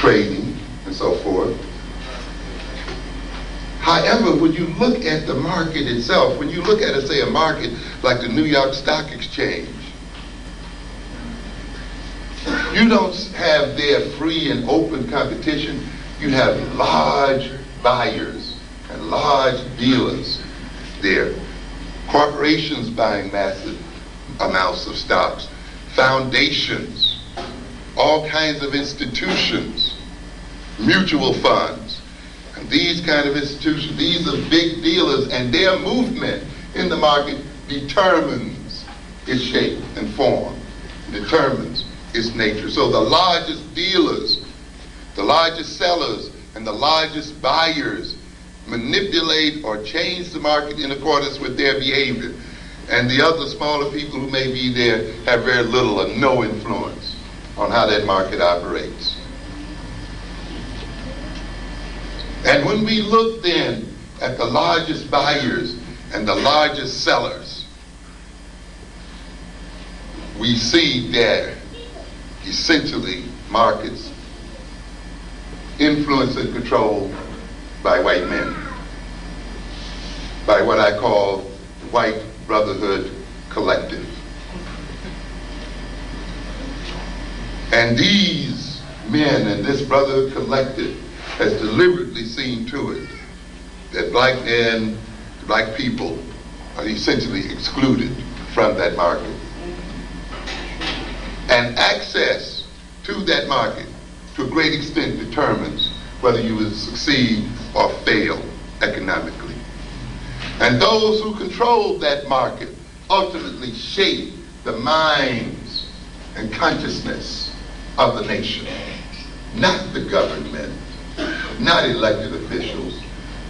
trading, and so forth. However, when you look at the market itself, when you look at, say, a market like the New York Stock Exchange, you don't have there free and open competition. You have large buyers and large dealers there. Corporations buying massive amounts of stocks, foundations, all kinds of institutions, mutual funds. And these kind of institutions, these are big dealers, and their movement in the market determines its shape and form, determines its nature. So the largest dealers, the largest sellers, and the largest buyers manipulate or change the market in accordance with their behavior. And the other smaller people who may be there have very little or no influence on how that market operates. And when we look then at the largest buyers and the largest sellers, we see that essentially markets influenced and controlled by white men, by what I call white brotherhood collective. And these men and this brotherhood collective has deliberately seen to it that black men, black people are essentially excluded from that market. And access to that market to a great extent determines whether you will succeed or fail economically. And those who control that market ultimately shape the minds and consciousness of the nation. Not the government, not elected officials,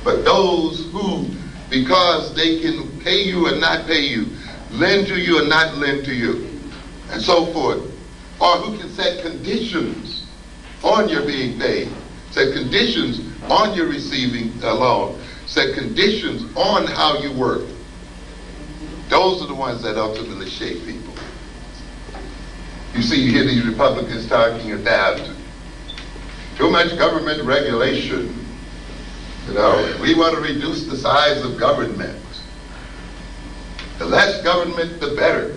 but those who, because they can pay you or not pay you, lend to you or not lend to you, and so forth, or who can set conditions on your being paid, set conditions on your receiving a loan, set conditions on how you work. Those are the ones that ultimately shape people. You see, you hear these Republicans talking about too much government regulation. You know, we want to reduce the size of government. The less government, the better.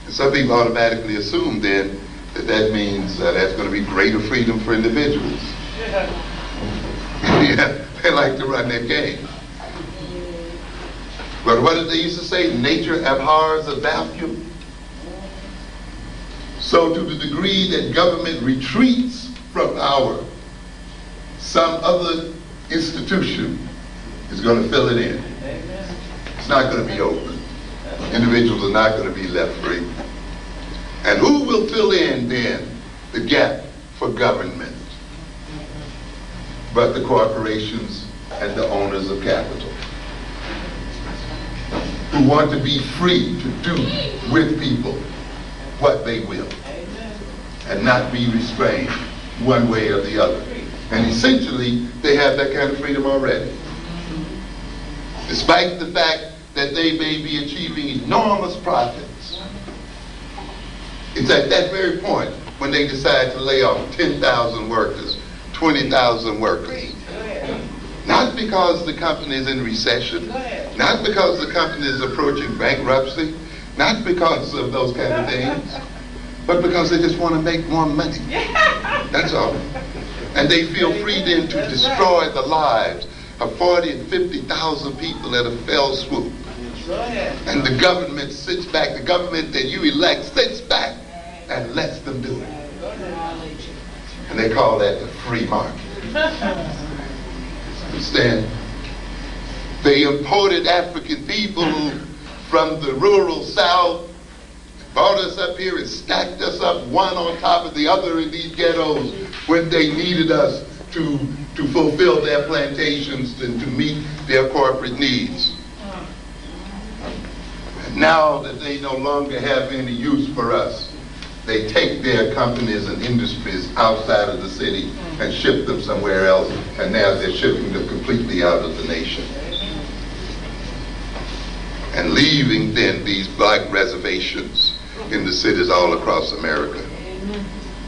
And some people automatically assume then that that means that's going to be greater freedom for individuals. Yeah, they like to run their game. But what did they used to say? Nature abhors a vacuum. So to the degree that government retreats from power, some other institution is going to fill it in. It's not going to be open. Individuals are not going to be left free. And who will fill in then the gap for government? But the corporations and the owners of capital, who want to be free to do with people what they will and not be restrained one way or the other. And essentially, they have that kind of freedom already. Despite the fact that they may be achieving enormous profits, it's at that very point when they decide to lay off 10,000 workers, 20,000 workers. Not because the company is in recession, not because the company is approaching bankruptcy, not because of those kind of things, but because they just want to make more money. That's all. And they feel free then to destroy the lives of 40 and 50,000 people at a fell swoop. And the government sits back, the government that you elect sits back and lets them do it. And they call that the free market. Understand? They imported African people from the rural South, brought us up here and stacked us up one on top of the other in these ghettos when they needed us to fulfill their plantations and to meet their corporate needs. And now that they no longer have any use for us, they take their companies and industries outside of the city and ship them somewhere else, and now they're shipping them completely out of the nation. And leaving then these black reservations in the cities all across America.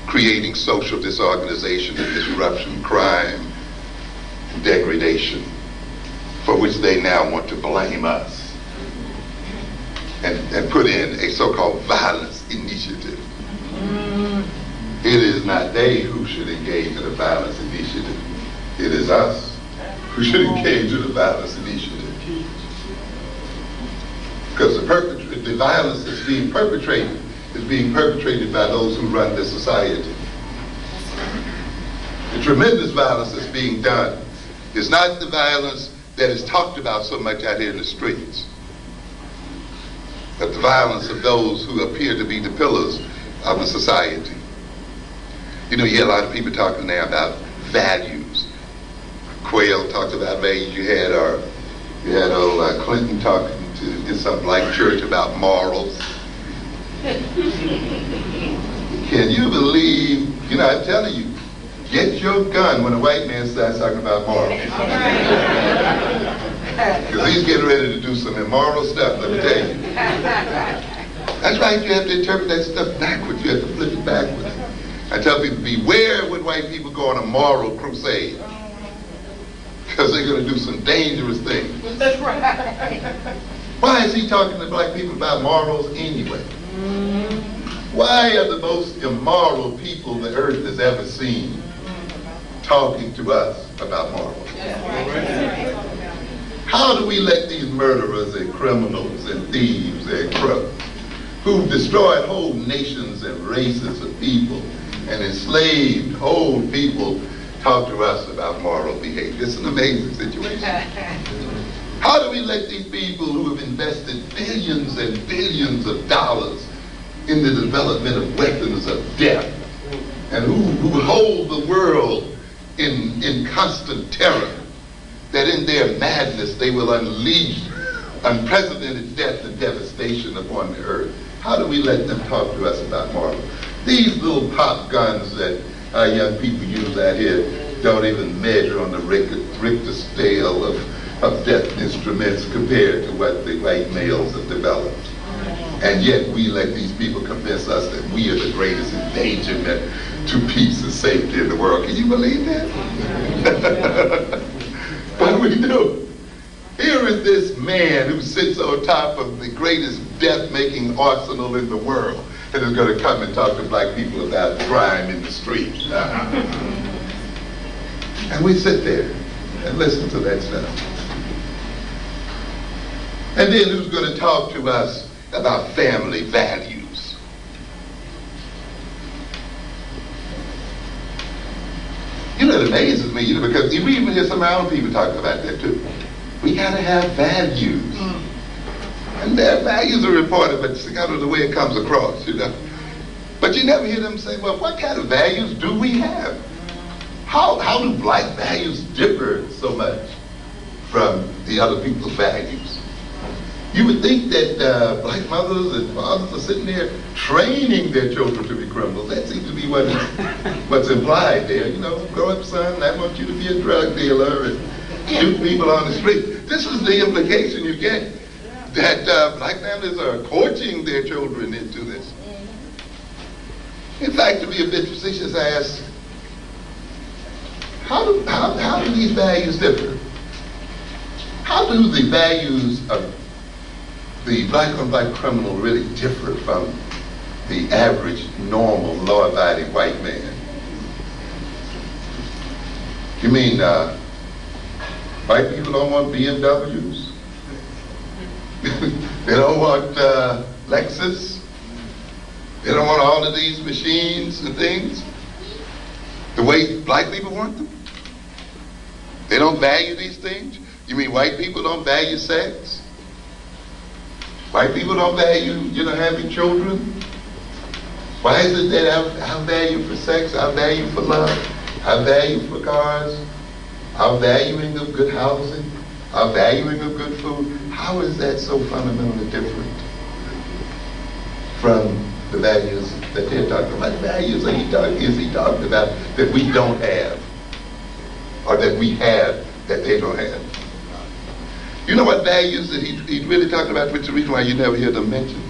creating social disorganization and disruption, crime, and degradation, for which they now want to blame us and put in a so-called violence initiative. It is not they who should engage in a violence initiative. It is us who should engage in a violence initiative. Because the violence that's being perpetrated is being perpetrated by those who run this society. The tremendous violence that's being done is not the violence that is talked about so much out here in the streets, but the violence of those who appear to be the pillars of the society. You know, you hear a lot of people talking now about values. Quayle talked about values. You had old Clinton talking in some black church about morals. Can you believe, I'm telling you, get your gun when a white man starts talking about morals. Because he's getting ready to do some immoral stuff, let me tell you. That's right, you have to interpret that stuff backwards. You have to flip it backwards. I tell people, beware when white people go on a moral crusade. Because they're going to do some dangerous things. That's right. Why is he talking to black people about morals anyway? Why are the most immoral people the earth has ever seen talking to us about morals? How do we let these murderers and criminals and thieves and crooks who've destroyed whole nations and races of people and enslaved whole people talk to us about moral behavior? It's an amazing situation. How do we let these people who have invested billions and billions of dollars in the development of weapons of death and who hold the world in constant terror, that in their madness they will unleash unprecedented death and devastation upon the earth? How do we let them talk to us about morals? These little pop guns that our young people use out here don't even measure on the Richter scale of death instruments compared to what the white males have developed. And yet we let these people convince us that we are the greatest endangerment to peace and safety in the world. Can you believe that? But we do. Here is this man who sits on top of the greatest death-making arsenal in the world and is going to come and talk to black people about crime in the streets. And we sit there and listen to that stuff. And then who's going to talk to us about family values? It amazes me, because we even hear some of our own people talking about that too. We got to have values. And their values are important, but it's kind of the way it comes across, But you never hear them say, well, what kind of values do we have? How do black values differ so much from the other people's values? You would think that black mothers and fathers are sitting there training their children to be criminals. That seems to be what's implied there. Grow up, son, I want you to be a drug dealer and shoot people on the street. This is the implication you get, that black families are coaching their children into this. In fact, to be a bit facetious, I ask, how do these values differ? How do the values of the black-on-black criminal really differ from the average, normal, law-abiding white man? You mean white people don't want BMWs? They don't want Lexus? They don't want all of these machines and things the way black people want them? They don't value these things? You mean white people don't value sex? White people don't value, having children? Why is it that our value for sex, our value for love, our value for cars, our valuing of good housing, our valuing of good food, how is that so fundamentally different from the values that they're talking about? What values is he talking about that we don't have, or that we have that they don't have? You know what values that he really talked about, which is the reason why you never hear them mentioned?